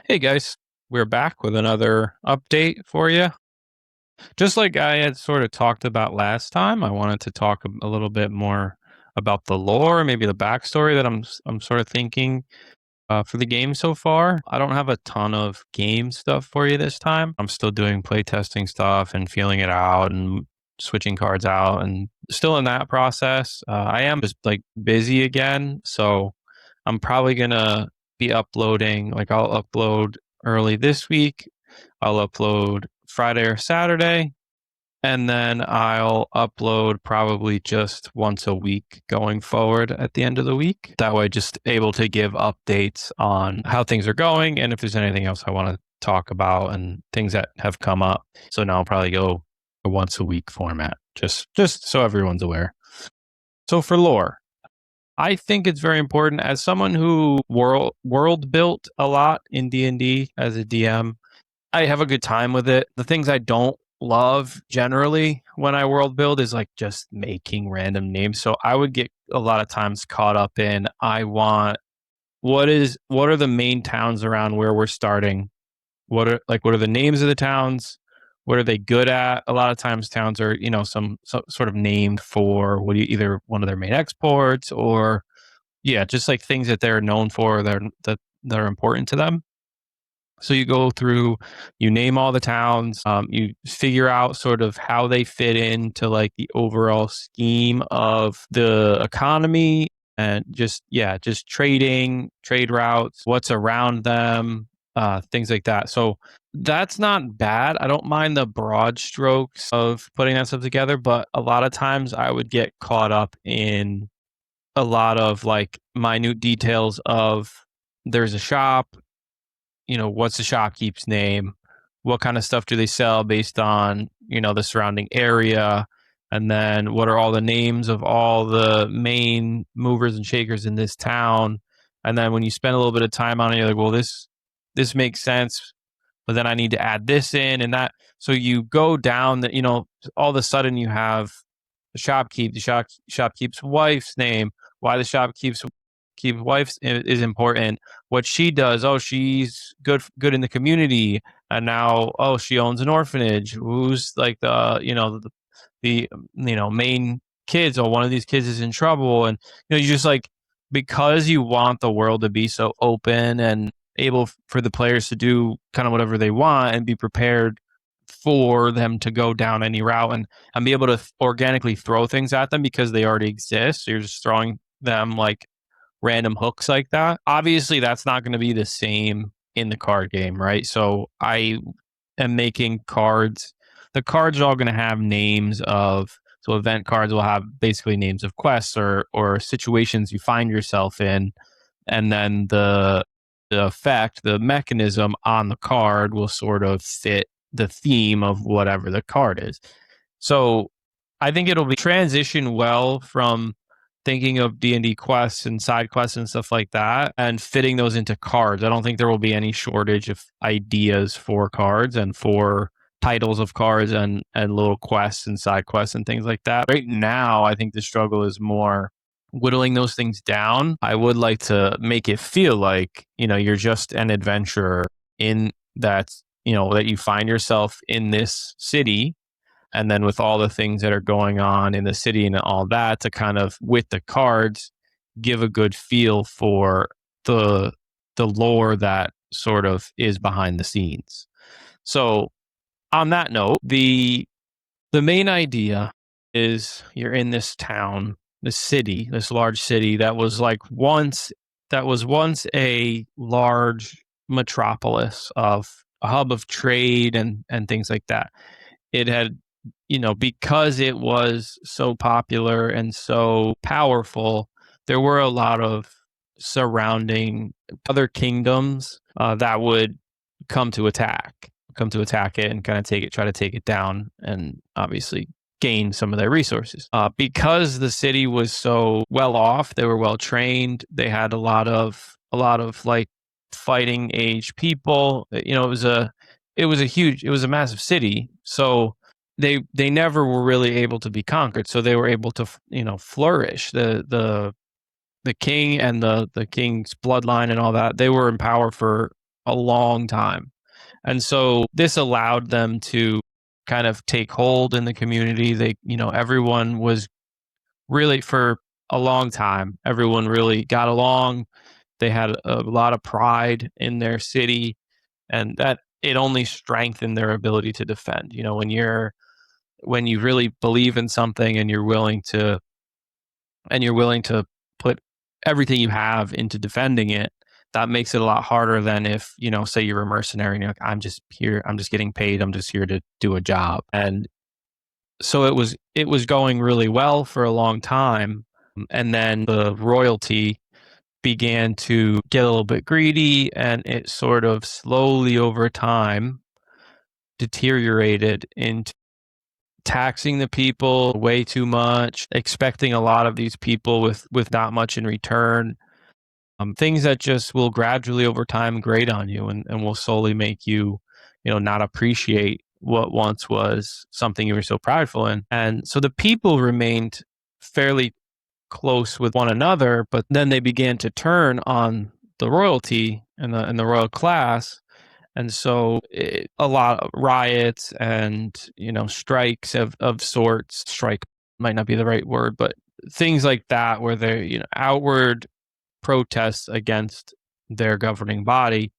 Hey guys, we're back with another update for you. Just like I had sort of talked about last time, I wanted to talk a little bit more about the lore, maybe the backstory that I'm sort of thinking for the game so far. I don't have a ton of game stuff for you this time. I'm still doing playtesting stuff and feeling it out and switching cards out and still in that process. I am just like busy again, so I'm probably gonna be uploading. Like I'll upload early this week. I'll upload Friday or Saturday, and then I'll upload probably just once a week going forward at the end of the week. That way, just able to give updates on how things are going and if there's anything else I want to talk about and things that have come up. So now I'll probably go a once a week format, just so everyone's aware. So for lore, I think it's very important as someone who world built a lot in D&D as a DM. I have a good time with it. The things I don't love generally when I world build is like just making random names. So I would get a lot of times caught up in I want what are the main towns around where we're starting? What are the names of the towns? What are they good at? A lot of times towns are, some sort of named for either one of their main exports or yeah, just like things that they're known for that are important to them. So you go through, you name all the towns, you figure out sort of how they fit into like the overall scheme of the economy and just trade routes, what's around them, things like that. So that's not bad. I don't mind the broad strokes of putting that stuff together, but a lot of times I would get caught up in a lot of like minute details of there's a shop, what's the shopkeep's name? What kind of stuff do they sell based on, the surrounding area? And then what are all the names of all the main movers and shakers in this town? And then when you spend a little bit of time on it, you're like, well, this makes sense, but then I need to add this in and that. So you go down that, all of a sudden you have the shopkeep's wife's name, why the shopkeep's wife is important, what she does. Oh, she's good in the community, and now she owns an orphanage. Who's like the main kids? Or one of these kids is in trouble, and you just like because you want the world to be so open and able for the players to do kind of whatever they want and be prepared for them to go down any route and be able to organically throw things at them because they already exist. So you're just throwing them like random hooks like that. Obviously, that's not going to be the same in the card game, right? So I am making cards. The cards are all going to have names of, so event cards will have basically names of quests or situations you find yourself in, and then the effect, the mechanism on the card will sort of fit the theme of whatever the card is. So I think it'll be transition well from thinking of D&D quests and side quests and stuff like that and fitting those into cards. I don't think there will be any shortage of ideas for cards and for titles of cards and little quests and side quests and things like that. Right now, I think the struggle is more whittling those things down. I would like to make it feel like, you're just an adventurer in that, that you find yourself in this city. And then with all the things that are going on in the city and all that to kind of with the cards, give a good feel for the lore that sort of is behind the scenes. So on that note, the main idea is you're in this town, this city, this large city that was once a large metropolis of a hub of trade and things like that. It had, because it was so popular and so powerful, there were a lot of surrounding other kingdoms that would come to attack it and kind of try to take it down and obviously gain some of their resources. Because the city was so well off, they were well trained. They had a lot of like fighting age people. It was a massive city. So they never were really able to be conquered. So they were able to, flourish. The king and the king's bloodline and all that, they were in power for a long time. And so this allowed them to kind of take hold in the community. Everyone was really, for a long time, everyone really got along. They had a lot of pride in their city, and that it only strengthened their ability to defend. When you really believe in something and you're willing to put everything you have into defending it, that makes it a lot harder than if, say you're a mercenary and you're like, I'm just here, I'm just getting paid, I'm just here to do a job. And so it was going really well for a long time. And then the royalty began to get a little bit greedy, and it sort of slowly over time deteriorated into taxing the people way too much, expecting a lot of these people with not much in return. Things that just will gradually over time grate on you, and will slowly make you, not appreciate what once was something you were so prideful in. And so the people remained fairly close with one another, but then they began to turn on the royalty and the royal class. And so a lot of riots and, strikes of sorts. Strike might not be the right word, but things like that, where they're, outward protests against their governing body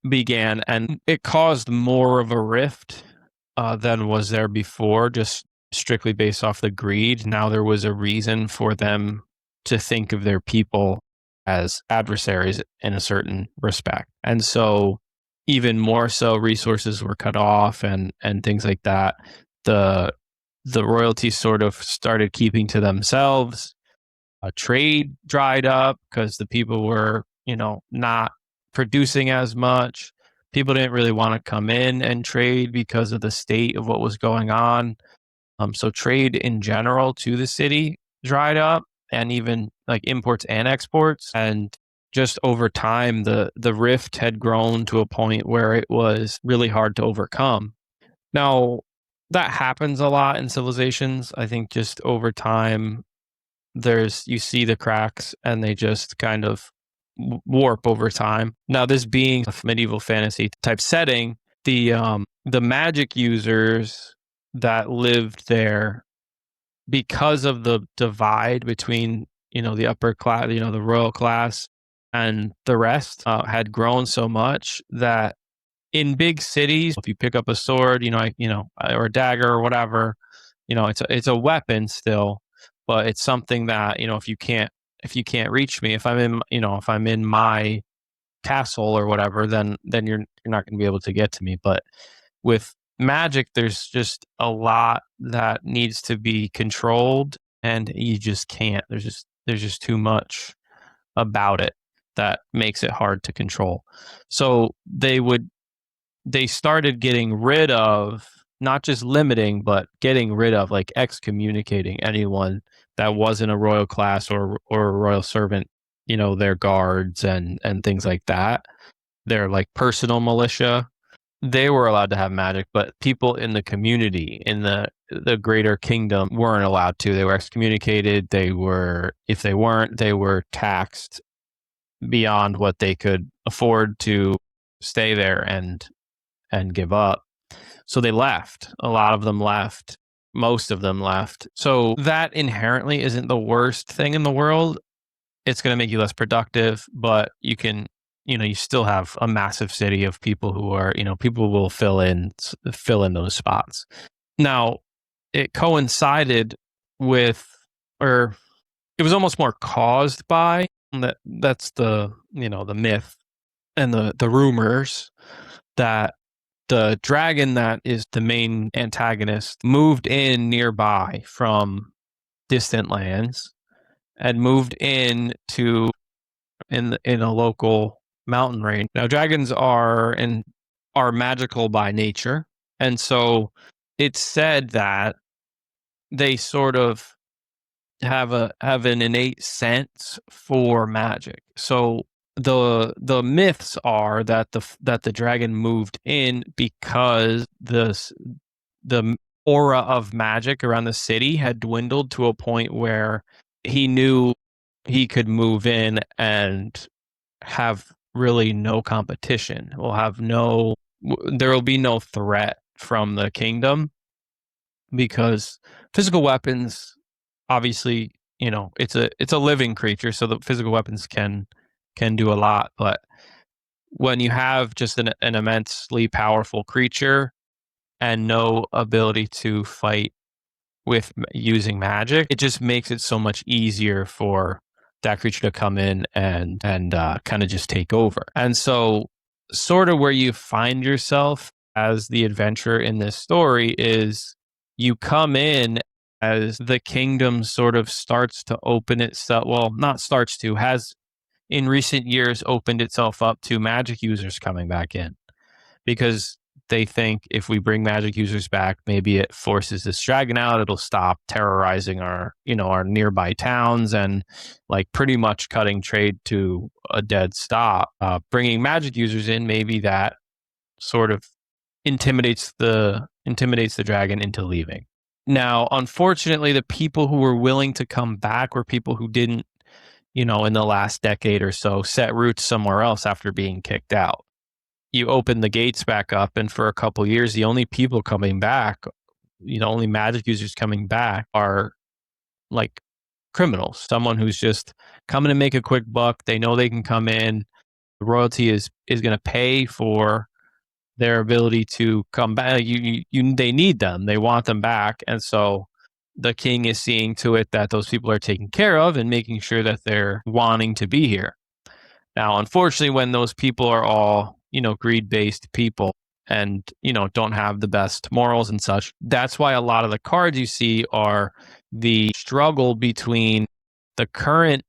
began, and it caused more of a rift than was there before, just strictly based off the greed. Now there was a reason for them to think of their people as adversaries in a certain respect. And so even more so, resources were cut off and things like that. The royalties sort of started keeping to themselves. Trade dried up because the people were, not producing as much. People didn't really want to come in and trade because of the state of what was going on. So trade in general to the city dried up, and even like imports and exports. And just over time, the rift had grown to a point where it was really hard to overcome. Now, that happens a lot in civilizations. I think just over time, you see the cracks, and they just kind of warp over time. Now, this being a medieval fantasy type setting, the magic users that lived there, because of the divide between, the upper class, the royal class, and the rest, had grown so much that in big cities, if you pick up a sword, or a dagger or whatever, it's a weapon still, but it's something that, if you can't reach me, if I'm in my castle or whatever, then you're not going to be able to get to me. But with magic, there's just a lot that needs to be controlled, and you just can't. There's just too much about it that makes it hard to control. So they started getting rid of, not just limiting, but getting rid of, like excommunicating anyone that wasn't a royal class or a royal servant, their guards and things like that. Their like personal militia. They were allowed to have magic, but people in the community, in the greater kingdom, weren't allowed to. They were excommunicated. If they weren't, they were taxed beyond what they could afford to stay there and give up. So they left. A lot of them left. Most of them left. So that inherently isn't the worst thing in the world. It's going to make you less productive, but you still have a massive city of people who are, people will fill in those spots. Now, it coincided with, or it was almost more caused by that's the myth and the rumors that the dragon that is the main antagonist moved in nearby from distant lands and moved in a local mountain range. Now, dragons are magical by nature, and so it's said that they sort of have an innate sense for magic. So the myths are that the dragon moved in because the aura of magic around the city had dwindled to a point where he knew he could move in and have really no competition. There will be no threat from the kingdom, because physical weapons, obviously, it's a living creature, so the physical weapons can do a lot. But when you have just an immensely powerful creature and no ability to fight with using magic, it just makes it so much easier for that creature to come in and kind of just take over. And so, sort of where you find yourself as the adventurer in this story is you come in as the kingdom sort of starts to open itself. Well, not starts to, has in recent years opened itself up to magic users coming back in, because they think if we bring magic users back, maybe it forces this dragon out. It'll stop terrorizing our nearby towns and like pretty much cutting trade to a dead stop. Bringing magic users in, maybe that sort of intimidates the dragon into leaving. Now, unfortunately, the people who were willing to come back were people who didn't, in the last decade or so, set roots somewhere else after being kicked out. You open the gates back up, and for a couple years, the only people coming back, only magic users coming back are like criminals, someone who's just coming to make a quick buck. They know they can come in. The royalty is going to pay for their ability to come back. They need them. They want them back. And so the king is seeing to it that those people are taken care of and making sure that they're wanting to be here. Now, unfortunately, when those people are all, greed-based people and, don't have the best morals and such, that's why a lot of the cards you see are the struggle between the current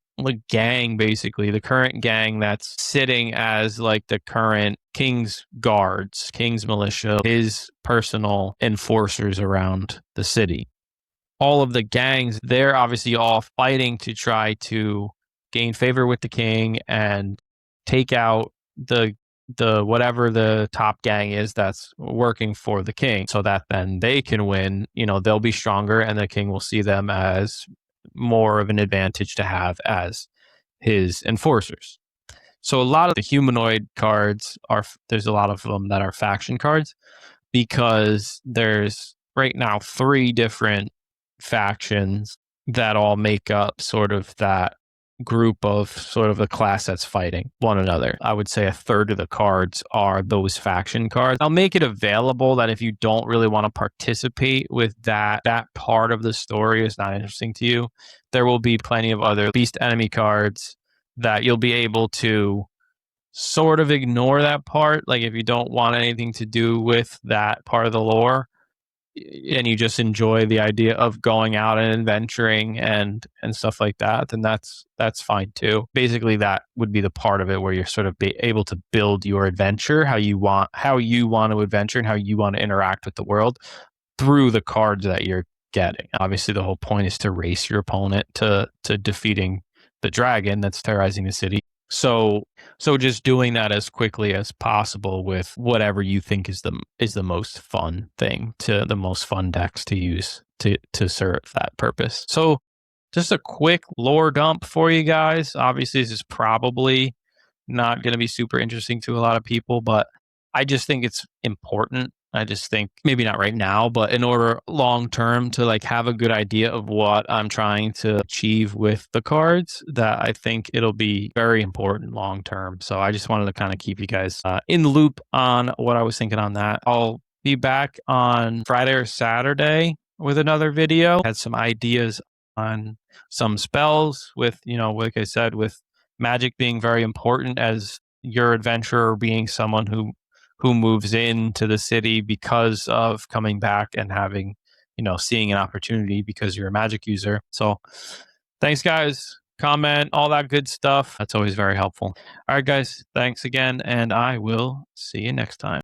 gang, basically, the current gang that's sitting as like the current king's guards, king's militia, his personal enforcers around the city. All of the gangs, they're obviously all fighting to try to gain favor with the king and take out the whatever the top gang is that's working for the king, so that then they can win. They'll be stronger and the king will see them as more of an advantage to have as his enforcers. So a lot of the humanoid cards there's a lot of them that are faction cards, because there's right now 3 different factions that all make up sort of that group of sort of the class that's fighting one another. I would say a third of the cards are those faction cards. I'll make it available that if you don't really want to participate with that part of the story is not interesting to you, there will be plenty of other beast enemy cards that you'll be able to sort of ignore that part. Like if you don't want anything to do with that part of the lore and you just enjoy the idea of going out and adventuring and stuff like that, then that's fine too. Basically, that would be the part of it where you're sort of able to build your adventure how you want to adventure and how you want to interact with the world through the cards that you're getting. Obviously, the whole point is to race your opponent to defeating the dragon that's terrorizing the city. So just doing that as quickly as possible with whatever you think is the most fun thing, to the most fun decks to use to serve that purpose. So just a quick lore dump for you guys. Obviously, this is probably not going to be super interesting to a lot of people, but I just think it's important. I just think maybe not right now, but in order long term to like have a good idea of what I'm trying to achieve with the cards, that I think it'll be very important long term. So I just wanted to kind of keep you guys in the loop on what I was thinking on that. I'll be back on Friday or Saturday with another video. I had some ideas on some spells with, like I said, with magic being very important as your adventurer being someone who moves into the city because of coming back and having, seeing an opportunity because you're a magic user. So thanks, guys. Comment, all that good stuff. That's always very helpful. All right, guys. Thanks again, and I will see you next time.